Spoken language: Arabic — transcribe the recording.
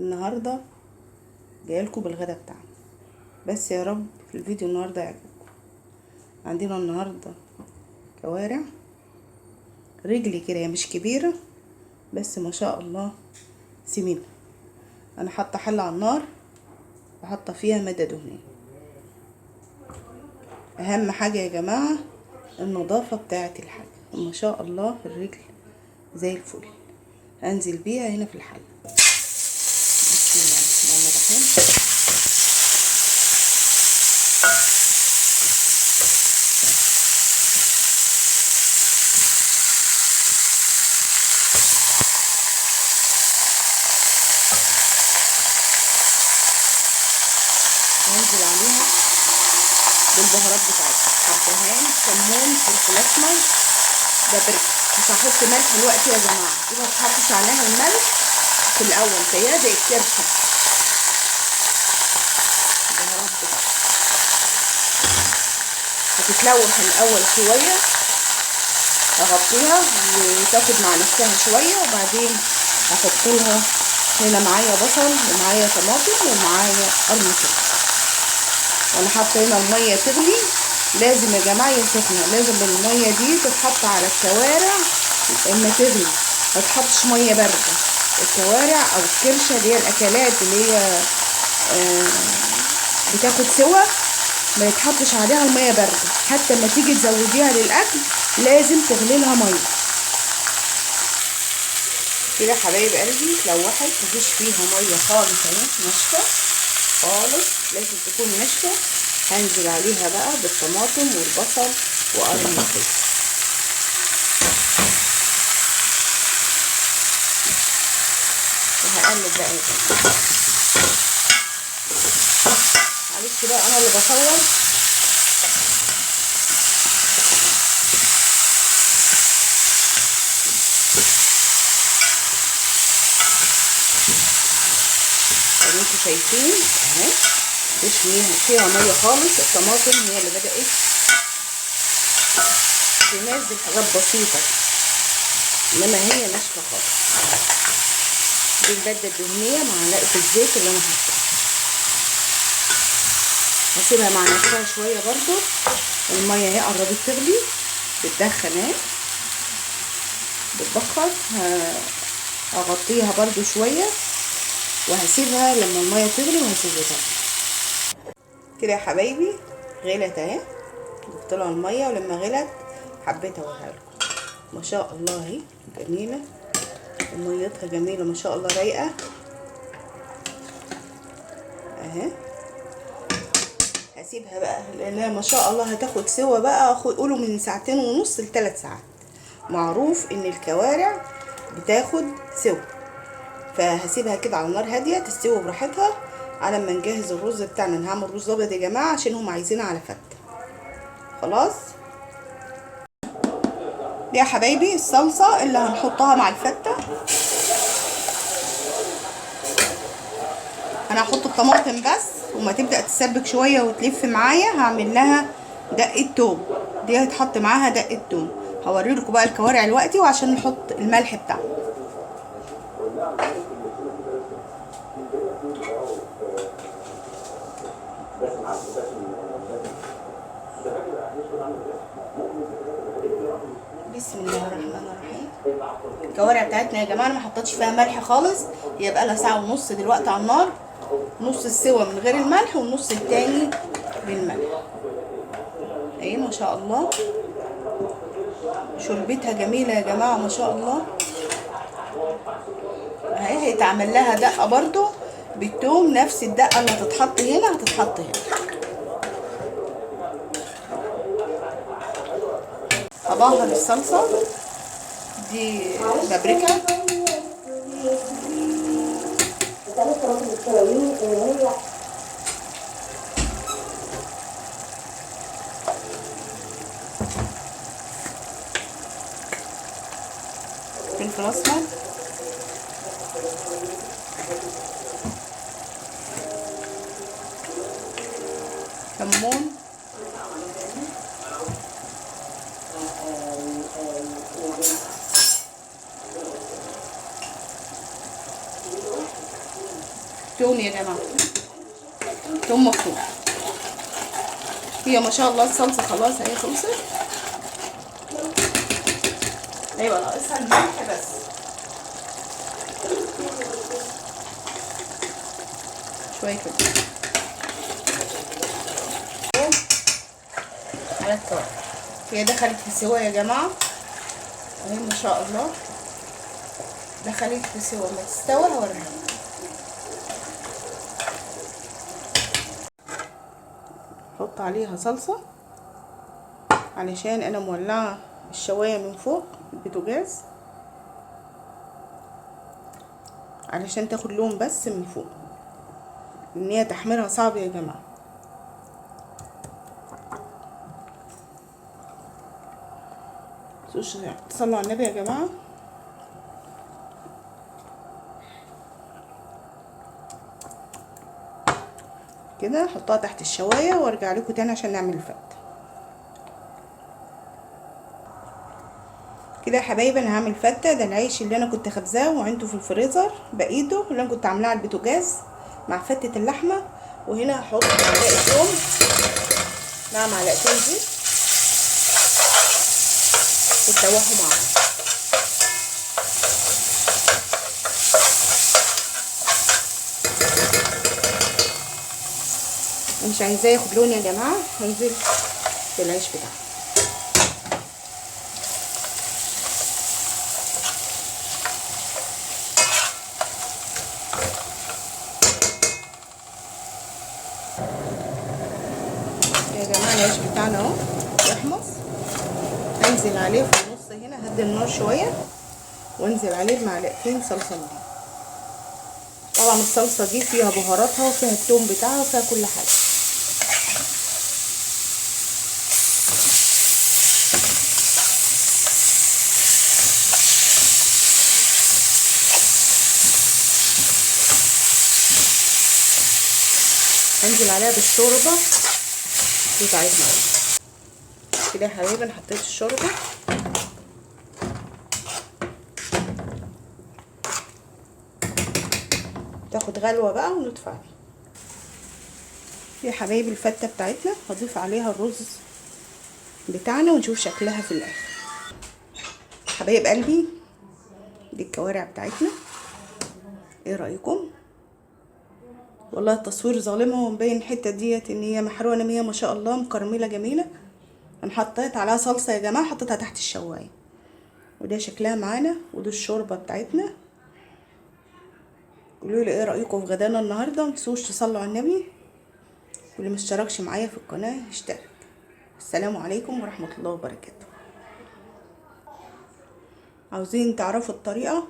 النهارده جايلكوا بالغدا بتاعنا. بس يا رب في الفيديو النهارده يعجبكم. عندنا النهارده كوارع رجلي كده، هي مش كبيره بس ما شاء الله سمينه. انا حاطه حله على النار وحاطه فيها ماده دهنيه. اهم حاجه يا جماعه النظافه بتاعه الحاجه. ما شاء الله الرجل زي الفل. هنزل بيها هنا في الحله. بسم الله الرحمن الرحيم. هنزل عليها بالبهارات بتاعتها، حبهان، كمون، فلفل اسمر، بابريكا. مش هحط ملح دلوقتي يا جماعه، دي ما تحطش عليها الملح في الاول، زيها زي الكرشه. البهارات بتاعتها هتتلوح الاول شويه، اغطيها وتاخد مع نفسها شويه، وبعدين هحط لها هنا معايا بصل ومعايا طماطم ومعايا قرن فلفل. وانا حاطه هنا الميه تغلي. لازم يا جماعه هي سخنه، لازم الميه دي تتحط على الكوارع اما تغلي، ما تحطش ميه بارده. الكوارع او الكرشه اللي هي الاكلات اللي هي بتاخد سوا، ما يتحطش عليها الميه بارده. حتى لما تيجي تزوديها للاكل لازم تغلي لها ميه كده. حبايب قلبي اتلوحت، مفيش فيها ميه خالص اهي، ناشفه خالص، لازم تكون ناشفه. هنزل عليها بقى بالطماطم والبصل وقرن الفلفل. وهقلب بقى معلش بقى انا اللي بصور. انتوا شايفين اهي مش فيها ميه خالص. الطماطم هي اللي بدات تنزل حاجات بسيطه، انما هي ناشفه خالص. دي الماده الدهنيه، معلقه الزيت اللي انا حاطاها. هسيبها مع نفسها شويه برضو. الميه اهي قربت تغلي، بتدخن اهي، بتبخر. هغطيها برضو شويه وهسيبها لما الميه تغلي وهسيبها كده يا حبايبي. غلت اهي، ضفت لها الميه، ولما غلت حبيت اوريها لكم. ما شاء الله اهي جميله، وميتها جميله ما شاء الله، رايقه اهي. هسيبها بقى لانها ما شاء الله هتاخد سوا بقى، قولوا من 2.5 ل3 ساعات. معروف ان الكوارع بتاخد سوا، فهسيبها كده على نار هاديه تستوي براحتها على ما نجهز الرز بتاعنا. انا هعمل رز ابيض يا جماعه عشان هم عايزينها على فته. خلاص دي يا حبايبي الصلصه اللي هنحطها مع الفته. انا هحط الطماطم بس، وما تبدا تسبك شويه وتلف معايا هعمل لها دقه توم. دي هتحط معاها دقه توم. هوريلكوا بقى الكوارع دلوقتي، وعشان نحط الملح بتاعنا. بسم الله الرحمن الرحيم. الكوارع بتاعتنا يا جماعه انا ما حطيتش فيها ملح خالص، هي بقى لها ساعه ونص دلوقتي على النار. نص السوا من غير الملح والنص التاني بالملح. اهي ما شاء الله شربتها جميله يا جماعه ما شاء الله. اهي هيتعمل لها دقه برضو بالثوم، نفس الدقه اللي هتتحط هنا هتتحط هنا. هبهر الصلصه دي بابريكا، فلفل اسمر، كمون، توم يا جماعه، توم مفروم. هي ما شاء الله الصلصه خلاص اهي خلصت، هيبقى ناقصها الملح بس. شويه كده على الطاوله. هي دخلت في سوا يا جماعه اهي ما شاء الله، دخلت في سوا. ما تستوى هوريها. حط عليها صلصه علشان انا مولعه الشوايه من فوق البوتاجاز علشان تاخد لون بس من فوق، ان هي تحميرها صعب يا جماعه. صلوا على النبي يا جماعه. كده احطها تحت الشوايه وارجع لكم تاني عشان نعمل الفته. كده يا حبايبي انا هعمل فته. ده العيش اللي انا كنت خبزاه وعنده في الفريزر بايده، اللي انا كنت عاملاه على البوتاجاز مع فته اللحمه. وهنا هحط معلقه ثوم مع معلقتين زيت وتشوحوا مع بعض. مش عايزاه ياخد لون يا جماعه، هنزل في العيش بتاعه. يا جماعه العيش بتاعنا اهو يحمص. هنزل عليه في النص هنا، هدي النار شويه وانزل عليه بمعلقتين صلصه نضيفه. طبعا الصلصه دي فيها بهاراتها وفيها التوم بتاعها وفيها كل حاجه. هنزل عليها بالشوربه بتاعتنا كده يا حبايبي. انا حطيت الشوربه تاخد غلوه بقى ونطفي عليها. يا حبايبي الفته بتاعتنا هضيف عليها الرز بتاعنا ونشوف شكلها في الاخر. حبايب قلبي دي الكوارع بتاعتنا، ايه رايكم؟ والله التصوير ظالمها ومبين الحته ديت ان هي محروقه نميه ما شاء الله، مكرمله جميله. انا حطيت عليها صلصه يا جماعه، حطيتها تحت الشوايه. وده شكلها معانا، ودي الشوربه بتاعتنا. قولوا لي ايه رايكم في غدانا النهارده. متنسوش تصلوا على النبي، واللي مشتركش معايا في القناه يشترك. السلام عليكم ورحمه الله وبركاته. عاوزين تعرفوا الطريقه